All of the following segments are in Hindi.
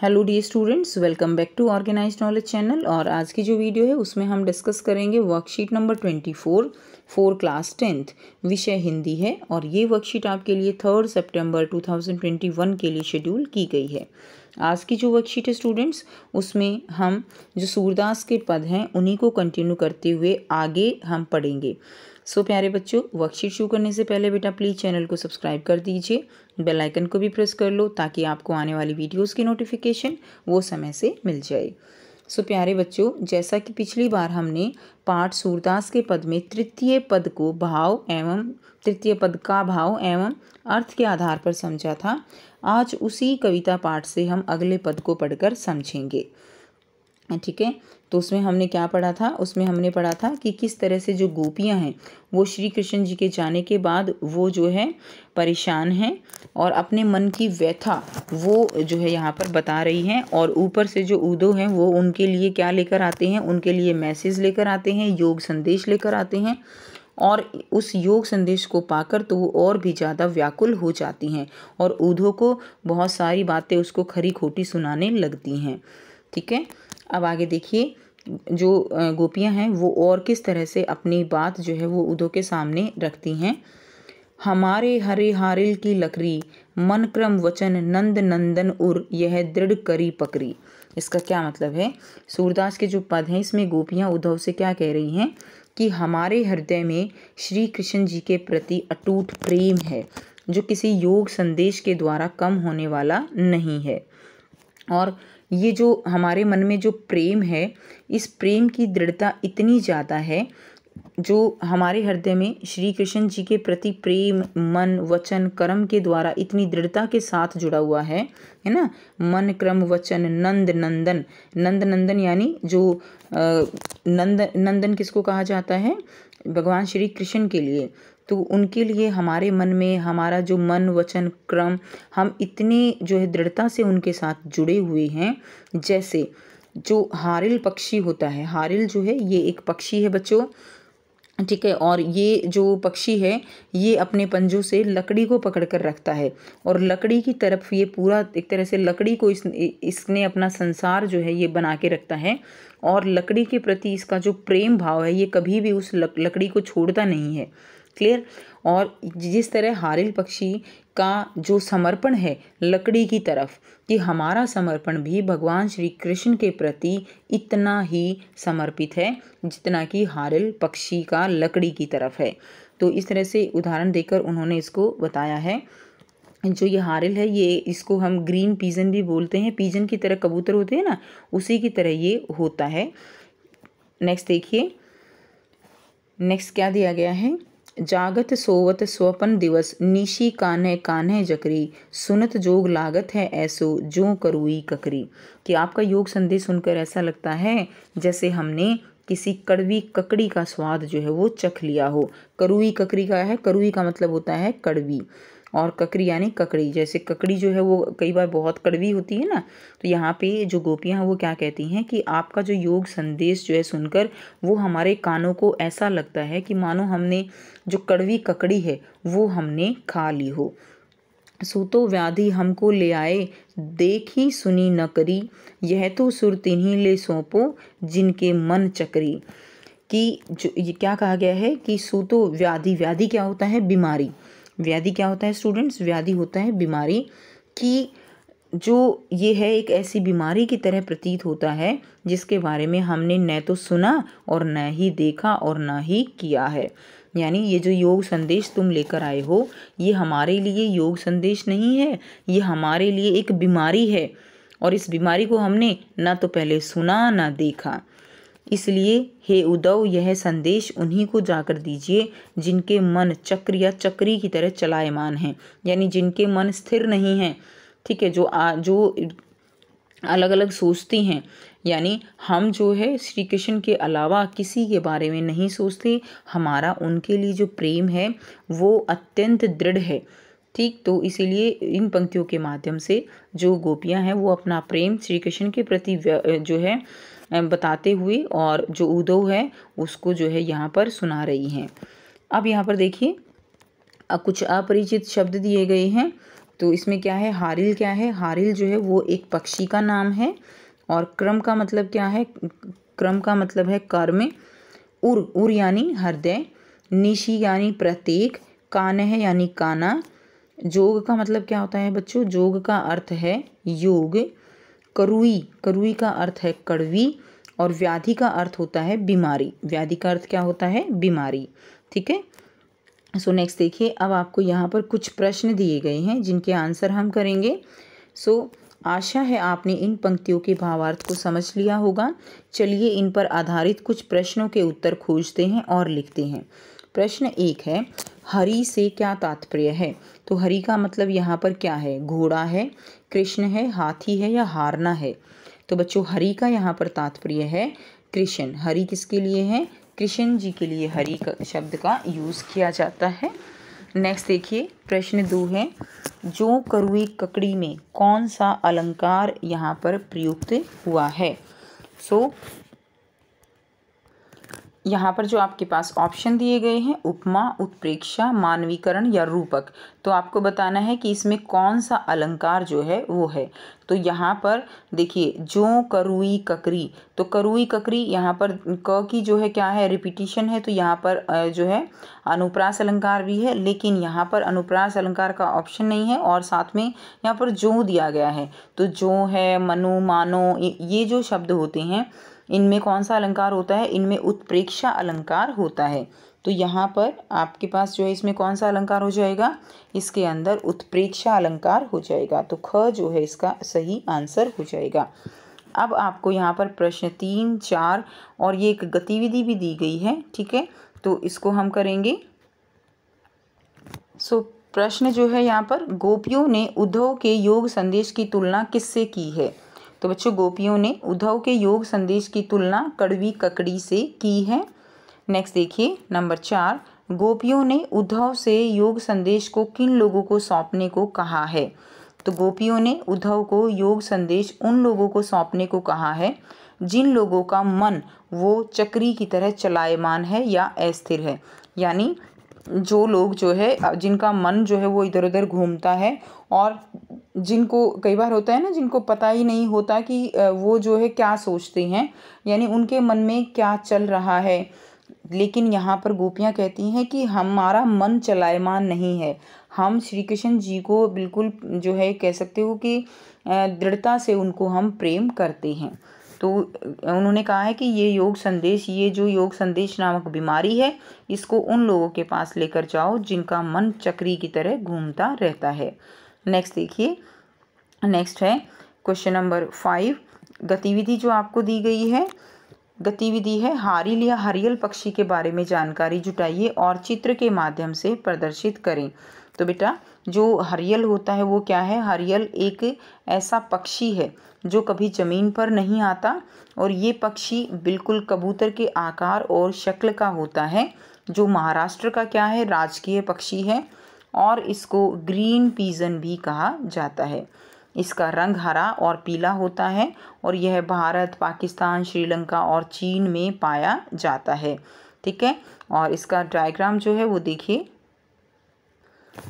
Hello dear students, welcome back to organised knowledge channel. और आज की जो वीडियो है उसमें हम डिस्कस करेंगे worksheet number 24 for class 10th। विषय हिंदी है और ये वर्कशीट आपके लिए 3 सितंबर 2021 के लिए शेड्यूल की गई है। आज की जो वर्कशीट है स्टूडेंट्स, उसमें हम जो सूरदास के पद हैं उन्हीं को कंटिन्यू करते हुए आगे हम पढ़ेंगे। सो प्यारे बच्चों, वर्कशीट शुरू करने से पहले बेटा प्लीज़ चैनल को सब्सक्राइब कर दीजिए, बेल आइकन को भी प्रेस कर लो ताकि आपको आने वाली वीडियोस की नोटिफिकेशन वो समय से मिल जाए। सो प्यारे बच्चों, जैसा कि पिछली बार हमने पाठ सूरदास के पद में तृतीय पद का भाव एवं अर्थ के आधार पर समझा था, आज उसी कविता पाठ से हम अगले पद को पढ़कर समझेंगे। ठीक है, तो उसमें हमने क्या पढ़ा था? उसमें हमने पढ़ा था कि किस तरह से जो गोपियां हैं वो श्री कृष्ण जी के जाने के बाद वो जो है परेशान हैं और अपने मन की व्यथा वो जो है यहाँ पर बता रही हैं। और ऊपर से जो उद्धव हैं वो उनके लिए क्या लेकर आते हैं? उनके लिए मैसेज लेकर आते हैं, योग संदेश लेकर आते हैं। और उस योग संदेश को पाकर तो वो और भी ज़्यादा व्याकुल हो जाती हैं और उद्धव को बहुत सारी बातें उसको खरी खोटी सुनाने लगती हैं। ठीक है, अब आगे देखिए, जो गोपियां हैं वो और किस तरह से अपनी बात जो है वो उद्धव के सामने रखती हैं। हमारे हरे हारिल की लकड़ी, मन क्रम वचन नंद नंदन उर, यह दृढ़ करी पकड़ी। इसका क्या मतलब है? सूरदास के जो पद हैं इसमें गोपियां उद्धव से क्या कह रही हैं कि हमारे हृदय में श्री कृष्ण जी के प्रति अटूट प्रेम है जो किसी योग संदेश के द्वारा कम होने वाला नहीं है। और ये जो हमारे मन में जो प्रेम है, इस प्रेम की दृढ़ता इतनी ज़्यादा है, जो हमारे हृदय में श्री कृष्ण जी के प्रति प्रेम मन वचन कर्म के द्वारा इतनी दृढ़ता के साथ जुड़ा हुआ है ना। मन क्रम वचन नंद नंदन, नंद नंदन यानी जो नंदन किसको कहा जाता है? भगवान श्री कृष्ण के लिए। तो उनके लिए हमारे मन में हमारा जो मन वचन क्रम, हम इतने जो है दृढ़ता से उनके साथ जुड़े हुए हैं। जैसे जो हारिल पक्षी होता है, हारिल जो है ये एक पक्षी है बच्चों, ठीक है। और ये जो पक्षी है ये अपने पंजों से लकड़ी को पकड़ कर रखता है और लकड़ी की तरफ ये पूरा एक तरह से लकड़ी को इसने अपना संसार जो है ये बना के रखता है। और लकड़ी के प्रति इसका जो प्रेम भाव है ये कभी भी उस लकड़ी को छोड़ता नहीं है। क्लियर? और जिस तरह हारिल पक्षी का जो समर्पण है लकड़ी की तरफ, कि हमारा समर्पण भी भगवान श्री कृष्ण के प्रति इतना ही समर्पित है जितना कि हारिल पक्षी का लकड़ी की तरफ है। तो इस तरह से उदाहरण देकर उन्होंने इसको बताया है। जो ये हारिल है ये इसको हम ग्रीन पीजन भी बोलते हैं, पीजन की तरह कबूतर होते हैं ना, उसी की तरह ये होता है। नेक्स्ट देखिए, नेक्स्ट क्या दिया गया है? जागत सोवत स्वपन दिवस, निशी कान्हे कान्हे जकरी, सुनत जोग लागत है ऐसो जो करुई ककरी। कि आपका योग संदेश सुनकर ऐसा लगता है जैसे हमने किसी कड़वी ककड़ी का स्वाद जो है वो चख लिया हो। करुई ककड़ी का है, करुई का मतलब होता है कड़वी, और ककड़ी यानी ककड़ी। जैसे ककड़ी जो है वो कई बार बहुत कड़वी होती है ना, तो यहाँ पे जो गोपियाँ हैं वो क्या कहती हैं कि आपका जो योग संदेश जो है सुनकर वो हमारे कानों को ऐसा लगता है कि मानो हमने जो कड़वी ककड़ी है वो हमने खा ली हो। सूतो व्याधि हमको ले आए, देखी सुनी न करी, यह तो सुर तिन्हीं ले सौंपो जिनके मन चकरी। कि जो ये क्या कहा गया है कि सूतो व्याधि, व्याधि क्या होता है? बीमारी। व्याधि क्या होता है स्टूडेंट्स? व्याधि होता है बीमारी। कि जो ये है एक ऐसी बीमारी की तरह प्रतीत होता है जिसके बारे में हमने न तो सुना और न ही देखा और न ही किया है। यानी ये जो योग संदेश तुम लेकर आए हो ये हमारे लिए योग संदेश नहीं है, ये हमारे लिए एक बीमारी है। और इस बीमारी को हमने ना तो पहले सुना ना देखा। इसलिए हे उद्धव, यह संदेश उन्हीं को जाकर दीजिए जिनके मन चक्र या चक्री की तरह चलायमान हैं, यानी जिनके मन स्थिर नहीं हैं। ठीक है, जो अलग अलग सोचती हैं। यानी हम जो है श्री कृष्ण के अलावा किसी के बारे में नहीं सोचते, हमारा उनके लिए जो प्रेम है वो अत्यंत दृढ़ है। ठीक, तो इसीलिए इन पंक्तियों के माध्यम से जो गोपियां हैं वो अपना प्रेम श्री कृष्ण के प्रति जो है बताते हुए और जो उद्धव है उसको जो है यहाँ पर सुना रही हैं। अब यहाँ पर देखिए कुछ अपरिचित शब्द दिए गए हैं। तो इसमें क्या है, हारिल क्या है, हारिल जो है वो एक पक्षी का नाम है। और क्रम का मतलब क्या है, क्रम का मतलब है कर्म। उर यानी हृदय, निशी यानी प्रत्येक, कानह यानी काना। जोग का मतलब क्या होता है बच्चों, जोग का अर्थ है योग। करुई, करुई का अर्थ है कड़वी। और व्याधि का अर्थ होता है बीमारी, व्याधि का अर्थ क्या होता है, बीमारी। ठीक है, सो नेक्स्ट देखिए, अब आपको यहाँ पर कुछ प्रश्न दिए गए हैं जिनके आंसर हम करेंगे। सो आशा है आपने इन पंक्तियों के भावार्थ को समझ लिया होगा। चलिए इन पर आधारित कुछ प्रश्नों के उत्तर खोजते हैं और लिखते हैं। प्रश्न 1 है, हरि से क्या तात्पर्य है। तो हरि का मतलब यहाँ पर क्या है, घोड़ा है, कृष्ण है, हाथी है या हारना है। तो बच्चों हरि का यहाँ पर तात्पर्य है कृष्ण। हरि किसके लिए है, कृष्ण जी के लिए हरि का शब्द का यूज़ किया जाता है। नेक्स्ट देखिए, प्रश्न 2 है, जो करुई ककड़ी में कौन सा अलंकार यहाँ पर प्रयुक्त हुआ है। सो यहाँ पर जो आपके पास ऑप्शन दिए गए हैं, उपमा, उत्प्रेक्षा, मानवीकरण या रूपक, तो आपको बताना है कि इसमें कौन सा अलंकार जो है वो है। तो यहाँ पर देखिए, जो करुई ककरी, तो करुई ककरी यहाँ पर क की जो है क्या है, रिपीटिशन है, तो यहाँ पर जो है अनुप्रास अलंकार भी है, लेकिन यहाँ पर अनुप्रास अलंकार का ऑप्शन नहीं है और साथ में यहाँ पर जो दिया गया है। तो जो है, मनु, मानो, ये जो शब्द होते हैं इनमें कौन सा अलंकार होता है, इनमें उत्प्रेक्षा अलंकार होता है। तो यहाँ पर आपके पास जो है इसमें कौन सा अलंकार हो जाएगा, इसके अंदर उत्प्रेक्षा अलंकार हो जाएगा। तो ख जो है इसका सही आंसर हो जाएगा। अब आपको यहाँ पर प्रश्न 3, 4 और ये एक गतिविधि भी दी गई है। ठीक है, तो इसको हम करेंगे। सो प्रश्न जो है यहाँ पर, गोपियों ने उद्धव के योग संदेश की तुलना किससे की है। तो बच्चों गोपियों ने उद्धव के योग संदेश की तुलना कड़वी ककड़ी से की है। नेक्स्ट देखिए, नंबर 4, गोपियों ने उद्धव से योग संदेश को किन लोगों को सौंपने को कहा है। तो गोपियों ने उद्धव को योग संदेश उन लोगों को सौंपने को कहा है जिन लोगों का मन वो चक्री की तरह चलायमान है या अस्थिर है। यानी जो लोग जो है, जिनका मन जो है वो इधर उधर घूमता है और जिनको कई बार होता है ना, जिनको पता ही नहीं होता कि वो जो है क्या सोचते हैं, यानी उनके मन में क्या चल रहा है। लेकिन यहाँ पर गोपियाँ कहती हैं कि हमारा मन चलायमान नहीं है, हम श्री कृष्ण जी को बिल्कुल जो है कह सकते हो कि दृढ़ता से उनको हम प्रेम करते हैं। तो उन्होंने कहा है कि ये योग संदेश, ये जो योग संदेश नामक बीमारी है, इसको उन लोगों के पास लेकर जाओ जिनका मन चक्री की तरह घूमता रहता है। नेक्स्ट देखिए, नेक्स्ट है क्वेश्चन नंबर 5, गतिविधि जो आपको दी गई है, गतिविधि है हारिल या हरियल पक्षी के बारे में जानकारी जुटाइए और चित्र के माध्यम से प्रदर्शित करें। तो बेटा जो हरियल होता है वो क्या है, हरियल एक ऐसा पक्षी है जो कभी ज़मीन पर नहीं आता और ये पक्षी बिल्कुल कबूतर के आकार और शक्ल का होता है, जो महाराष्ट्र का क्या है, राजकीय पक्षी है और इसको ग्रीन पीजन भी कहा जाता है। इसका रंग हरा और पीला होता है और यह भारत, पाकिस्तान, श्रीलंका और चीन में पाया जाता है। ठीक है, और इसका डायग्राम जो है वो देखिए।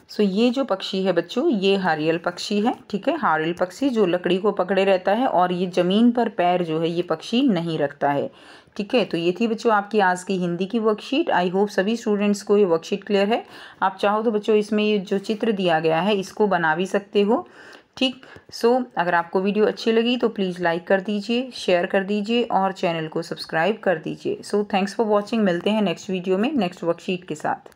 सो ये जो पक्षी है बच्चों, ये हारियल पक्षी है। ठीक है, हारियल पक्षी जो लकड़ी को पकड़े रहता है और ये ज़मीन पर पैर जो है ये पक्षी नहीं रखता है। ठीक है, तो ये थी बच्चों आपकी आज की हिंदी की वर्कशीट। आई होप सभी स्टूडेंट्स को ये वर्कशीट क्लियर है। आप चाहो तो बच्चों इसमें ये जो चित्र दिया गया है इसको बना भी सकते हो। ठीक, सो अगर आपको वीडियो अच्छी लगी तो प्लीज़ लाइक कर दीजिए, शेयर कर दीजिए और चैनल को सब्सक्राइब कर दीजिए। So thanks for watching. मिलते हैं नेक्स्ट वीडियो में नेक्स्ट वर्कशीट के साथ।